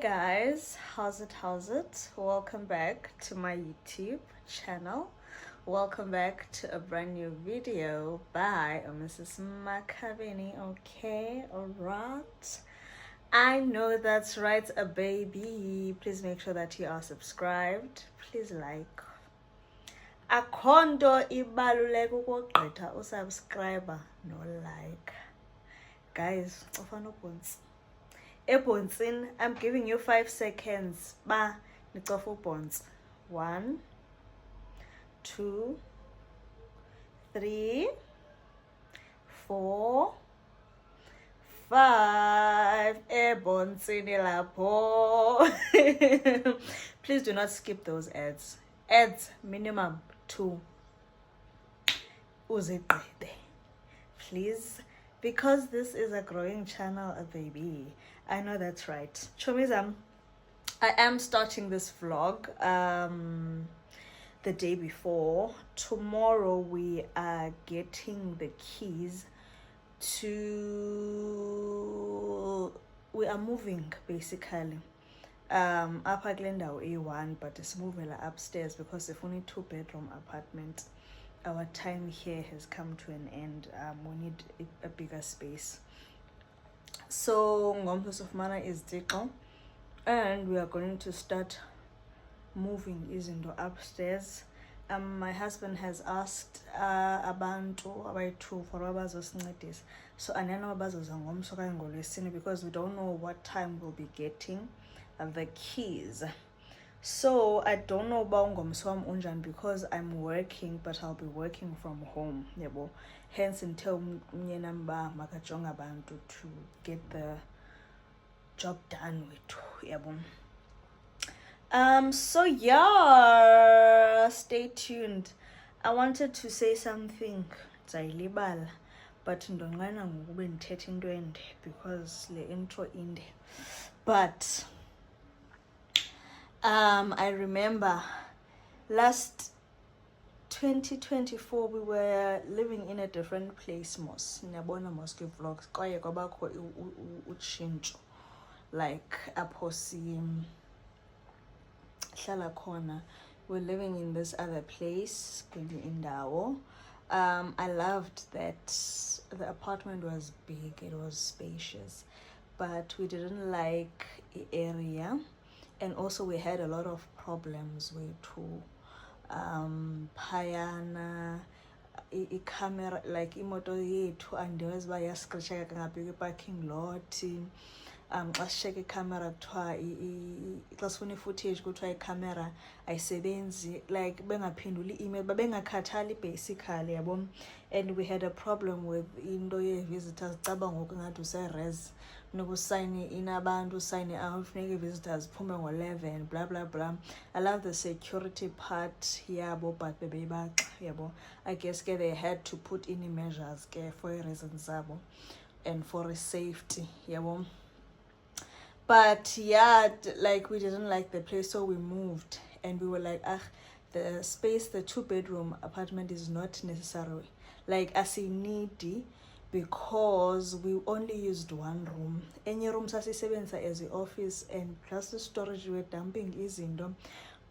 guys, how's it? Welcome back to my YouTube channel. Welcome back to a brand new video by Mrs. Makavini. Okay, alright. I know that's right, a baby. Please make sure that you are subscribed. Please like. Akhondo ibaluleke ukugqitha usubscriber no like. Guys, ufana ubhontsi. Ebhontsini, I'm giving you 5 seconds. Ba nicofa ubhontsi. 1, 2, 3, 4, 5. Ebhontsini lapho. Please do not skip those ads. Ads minimum 2. Uzigqibe. Please. Because this is a growing channel, a baby. I know that's right. Chomizam, I am starting this vlog the day before. Tomorrow we are getting the keys to... We are moving basically. Upper Glendale A1, but it's moving upstairs because if only 2-bedroom apartment. Our time here has come to an end. We need a bigger space. So Ngomso of Mana is Diko, and we are going to start moving izinto upstairs. My husband has asked abantu abayi-2 for abazosincedisa. So aneno abazoza ngomso okanye ngolwesine because we don't know what time we'll be getting the keys. So I don't know about ngomso unjan because I'm working, but I'll be working from home, yebo. Hence until mnyenamba makajonga abantu to get the job done with, yebo. So yeah, stay tuned. I wanted to say something dzayilibala, but ndonqena ngokube ndithetha into ende because le intro inde. But I remember last 2024 we were living in a different place mos. Niyabona mos ke vlogs kwaye kwabakho utshintsho like apho hlala khona. We're living in this other place kwenye indawo. I loved that the apartment was big, it was spacious, but we didn't like the area. And also we had a lot of problems with phayana camera, like imoto yethu andiyazi uba yascratcheka ngaphi kwi-parking lot. Xa sisheka icamera kuthiwa xa sifuna i-footage kuthiwa icamera ayisebenzi, like bengaphenduli i-email, babengakhathali basically, yabo. And we had a problem with into yee-visitors. Caba ngoku ngathi use-res nokusayine in abantu, usayine out, funeka ii-visitors phume ngo-11, blah blah blah. I love the security part yabo, but bebeyibaxa, yabo. I guess ke they had to put in measures ke for reasons zabo and for safety, yabo. But yeah, like we didn't like the place, so we moved and we were like, the space, the 2-bedroom apartment is not necessary, like needy, because we only used 1 room. Any room sasisebenzisa as the office and plus the storage, we were dumping izinto,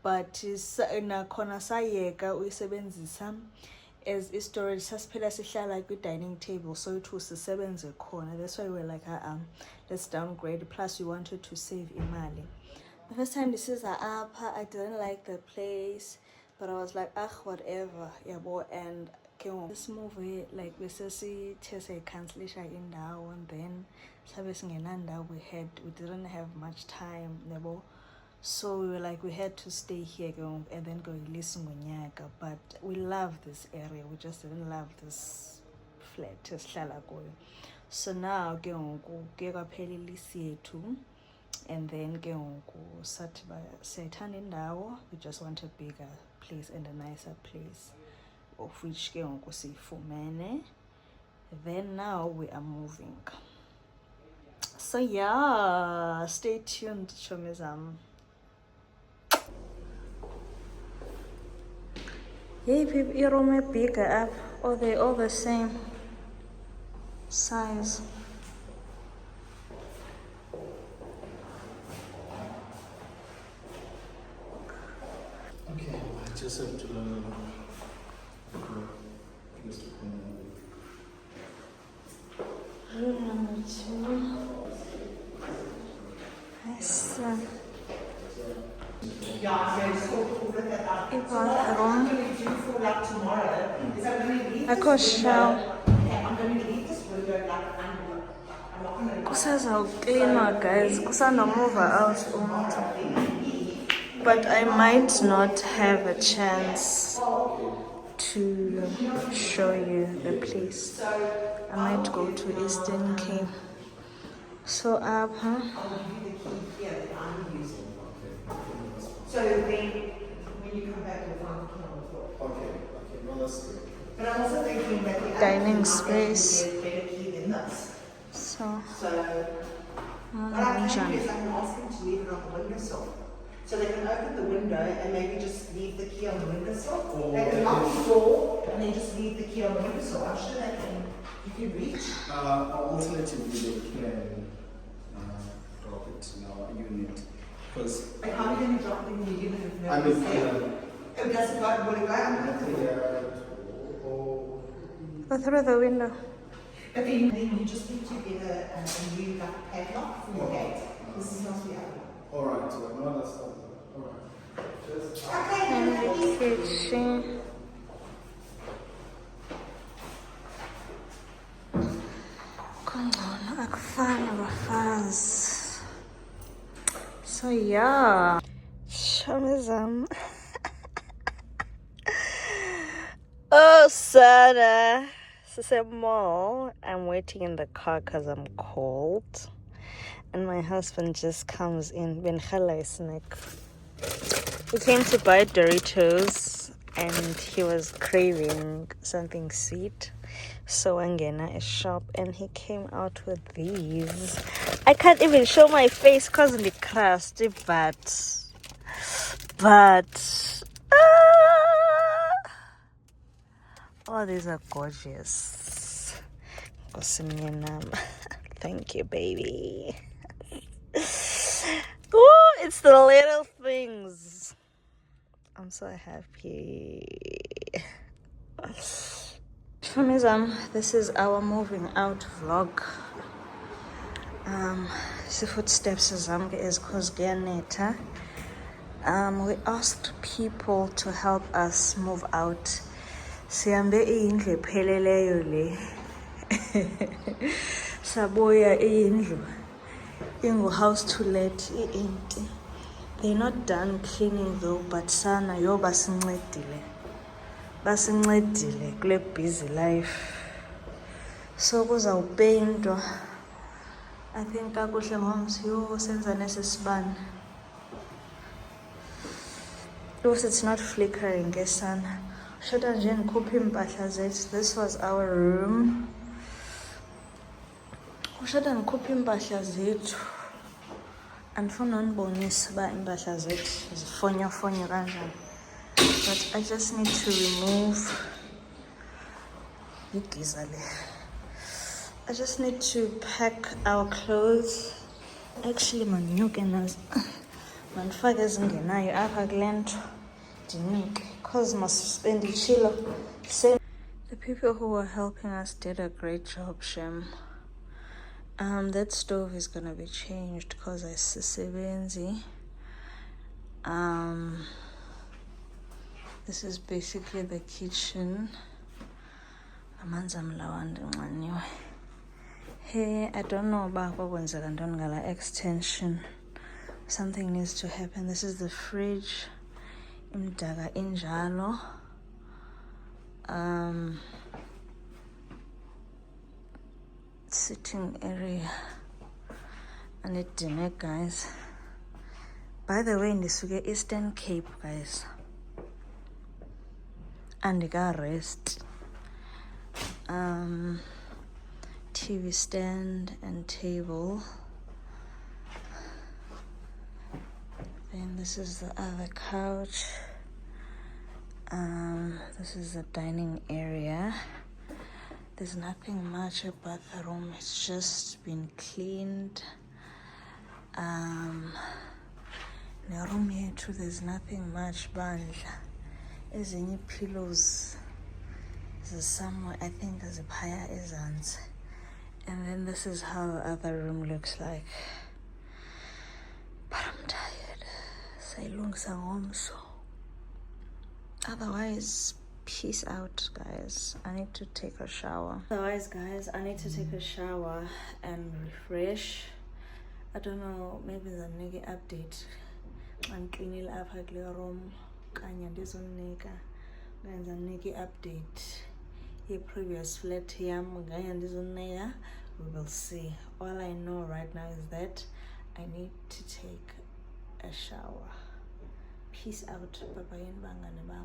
but nakhona sayeka uyisebenzisa as storage. Sasiphela sihlala kwi-dining table, so it was sisebenze khona. That's why we were like, let's downgrade. Plus we wanted to save imali. The first time this is apha, I didn't like the place, but I was like, whatever, yabo. And this movie, like we cancelisha indawo, and then we didn't have much time, yabo. So we were like, we had to stay here and then go listen ngonyaka. But we love this area, we just didn't love this flat. So now ke ngoku ke kwaphela ilisi yethu, and then ke ngoku sathi siyayithanda indawo, we just want a bigger place and a nicer place, of which ke ngoku siyifumene. Then now we are moving. So yeah, stay tuned, chomizam. Hey people, your room bigger up, or they all the same size. just have to learn. Room number 2. Nice. Bathroom. Akho shower. Kusazawucleanwa guys, kusandomuva out umuntu. But I might not have a chance to show you the place. I might go to Eastern Cape. So up, huh? So then, when you come back, you'll find the key on the floor. Okay, no, that's good. But I'm also thinking that the Dining other space. key might be a better key than this. So, So, what I can do is I can ask them to leave it on the windowsill. So they can open the window and maybe just leave the key on the windowsill. They can lock the door and then just leave the key on the windowsill. I'm sure they can, you can reach. Alternatively, they can drop it in our unit. Because But how are you going to drop them in the unit if no I one's mean, there? It doesn't go, will it go under the door? go through the window. But then you just need to get a new like, padlock for your gate. This is not the other one. all right, so no, that's not all right. Just Okay, And then the kitchen. Kungcono akufani bafazi. So yeah. Shamizam. Oh, Sana. Mall. I'm waiting in the car because I'm cold. And my husband just comes in. Ben Khala is snack. He came to buy Doritos and he was craving something sweet. So Angena is shop and he came out with these. I can't even show my face because of the crust, but oh, these are gorgeous. Thank you, baby. Oh, it's the little things. I'm so happy. This is our moving out vlog. The footsteps is Kozgianeta. We asked people to help us move out. Siambe indlu epheleleyo le. Saboya indlu. Ingu house to let empty. They're not done cleaning though, but sana yo basincedile. Basincedile kule busy life. So kuzawupeyintwa. I think kakuhle moms yo senza nesisibane. Because it's not flickering ngesana. Shoda nje ndikhuphe impahla zethu. This was our room. Shoda ndikhuphe impahla zethu. Andifuna unibonisa uba impahla zethu zifonyafonya kanjani. But I just need to remove igiza le. I just need to pack our clothes. Actually, manyuke nazo. Mandifake ezingenayo apha kule nto. Ndinyuke. Because must chilo. The people who were helping us did a great job, Shem. That stove is gonna be changed because I sisebenzi. This is basically the kitchen. Hey, I don't know about what extension. Something needs to happen. This is the fridge. Imdaga injalo. Sitting area. And it dinner, guys. By the way, in this Eastern Cape, guys. And you got rest. TV stand and table. Then this is the other couch. This is the dining area. There's nothing much about the room. It's just been cleaned. The room here too, there's nothing much bandla. ezinye pillows somewhere, I think there's a phaya ezantsi. And then this is how the other room looks like. But I'm tired. Sayilungisa ngomso. Otherwise, peace out, guys. I need to take a shower. Otherwise, guys, I need to take a shower and refresh. I don't know, maybe the nigga update. I'm cleaning up her room. Kanya ndizonika. Guys, the nigga update. Your previous flat here. We will see. All I know right now is that I need to take a shower. Peace out. Bye bye.